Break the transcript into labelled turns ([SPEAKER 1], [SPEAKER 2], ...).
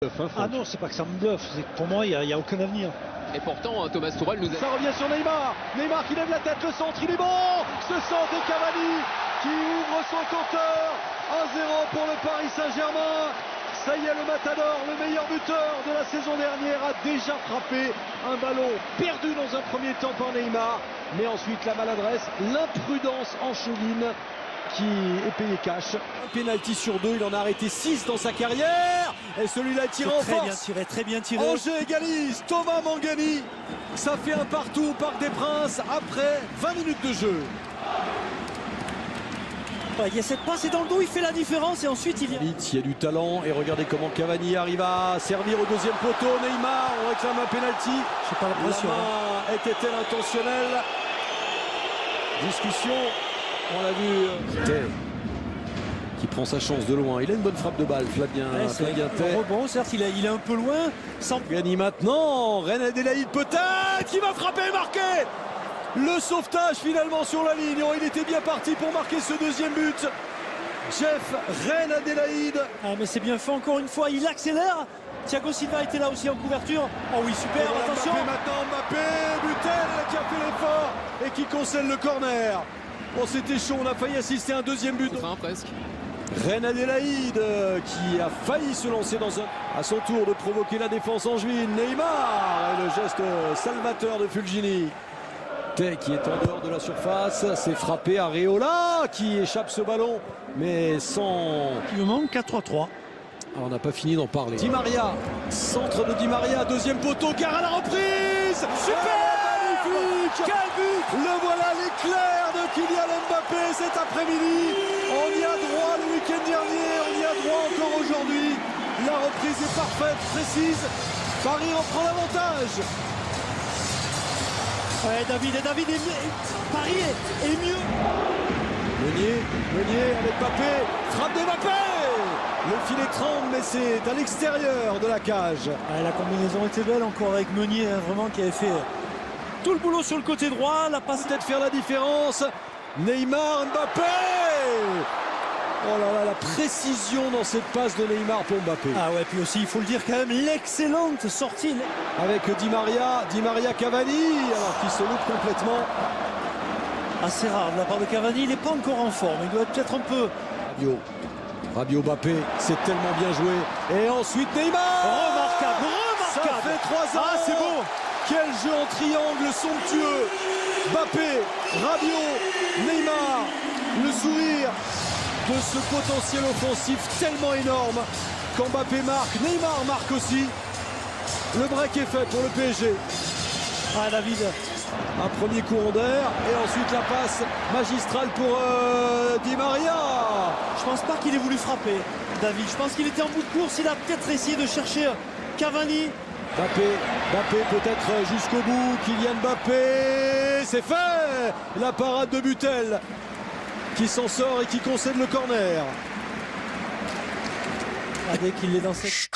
[SPEAKER 1] Ah non, c'est pas que ça me bluffe, c'est que pour moi, il n'y a aucun avenir.
[SPEAKER 2] Et pourtant, Thomas Tuchel nous a...
[SPEAKER 3] Ça revient sur Neymar. Neymar qui lève la tête, le centre, il est bon. Ce centre de Cavani qui ouvre son compteur. 1-0 pour le Paris Saint-Germain. Ça y est, le Matador, le meilleur buteur de la saison dernière, a déjà frappé un ballon perdu dans un premier temps par Neymar. Mais ensuite, la maladresse, l'imprudence en chevine qui est payé cash. Un pénalty sur 2, il en a arrêté 6 dans sa carrière. Et celui-là tiré en force.
[SPEAKER 1] Très bien tiré.
[SPEAKER 3] Angers égalise, Thomas Mangani. Ça fait un partout au Parc des Princes après 20 minutes de jeu.
[SPEAKER 1] Il y a cette passe et dans le dos, il fait la différence et ensuite il y a...
[SPEAKER 3] Il y a du talent et regardez comment Cavani arrive à servir au deuxième poteau. Neymar, on réclame un pénalty.
[SPEAKER 1] Je sais pas la pression.
[SPEAKER 3] La main était-elle intentionnelle? Discussion. On l'a vu. Tay qui prend sa chance de loin. Il a une bonne frappe de balle, Flavien.
[SPEAKER 1] Tay. Bon, certes, il est un peu loin. Sans...
[SPEAKER 3] Gagné maintenant. Reine Adélaïde peut-être qui va frapper et marquer. Le sauvetage finalement sur la ligne. Oh, il était bien parti pour marquer ce deuxième but. Jeff Reine Adélaïde.
[SPEAKER 1] Ah, mais c'est bien fait encore une fois. Il accélère. Thiago Silva était là aussi en couverture. Oh oui, super, attention.
[SPEAKER 3] Mbappé maintenant, Mbappé, Butel qui a fait l'effort et qui concède le corner. Oh, c'était chaud, on a failli assister à un deuxième but.
[SPEAKER 2] Enfin, presque.
[SPEAKER 3] Reine Adélaïde qui a failli se lancer à son tour de provoquer la défense angevine. Neymar et le geste salvateur de Fulgini. Tay qui est en dehors de la surface, c'est frappé. Areola qui échappe ce ballon, mais sans...
[SPEAKER 1] Il me manque 4-3-3.
[SPEAKER 3] On n'a pas fini d'en parler. Di Maria, centre de Di Maria, deuxième poteau, car à la reprise.
[SPEAKER 1] Super,
[SPEAKER 3] magnifique.
[SPEAKER 1] Quel but.
[SPEAKER 3] Le voilà, l'éclair de Kylian Mbappé cet après-midi. On y a droit le week-end dernier, on y a droit encore aujourd'hui. La reprise est parfaite, précise. Paris en prend l'avantage.
[SPEAKER 1] Ouais, David Paris est mieux.
[SPEAKER 3] Meunier avec Mbappé, frappe de Mbappé. Le filet tremble, mais c'est à l'extérieur de la cage.
[SPEAKER 1] Ouais, la combinaison était belle encore avec Meunier, hein, vraiment qui avait fait tout le boulot sur le côté droit. La passe
[SPEAKER 3] peut-être faire la différence. Neymar, Mbappé. Oh là là, la précision dans cette passe de Neymar pour Mbappé.
[SPEAKER 1] Ah ouais, puis aussi, il faut le dire quand même, l'excellente sortie.
[SPEAKER 3] Avec Di Maria Cavani, alors qu'il se loupe complètement.
[SPEAKER 1] Assez rare de la part de Cavani, il n'est pas encore en forme, il doit être peut-être un peu...
[SPEAKER 3] Rabiot Mbappé, c'est tellement bien joué. Et ensuite Neymar.
[SPEAKER 1] Remarquable.
[SPEAKER 3] Ça fait 3 ans.
[SPEAKER 1] Ah, c'est beau.
[SPEAKER 3] Quel jeu en triangle somptueux. Mbappé, Rabiot, Neymar, le sourire de ce potentiel offensif tellement énorme. Quand Mbappé marque, Neymar marque aussi. Le break est fait pour le PSG.
[SPEAKER 1] Ah, David.
[SPEAKER 3] Un premier courant d'air et ensuite la passe magistrale pour Di Maria.
[SPEAKER 1] Je pense pas qu'il ait voulu frapper, David. Je pense qu'il était en bout de course. Il a peut-être essayé de chercher Cavani.
[SPEAKER 3] Mbappé peut-être jusqu'au bout. Kylian Mbappé, c'est fait. La parade de Butel qui s'en sort et qui concède le corner.
[SPEAKER 1] Ah, dès qu'il est dans cette...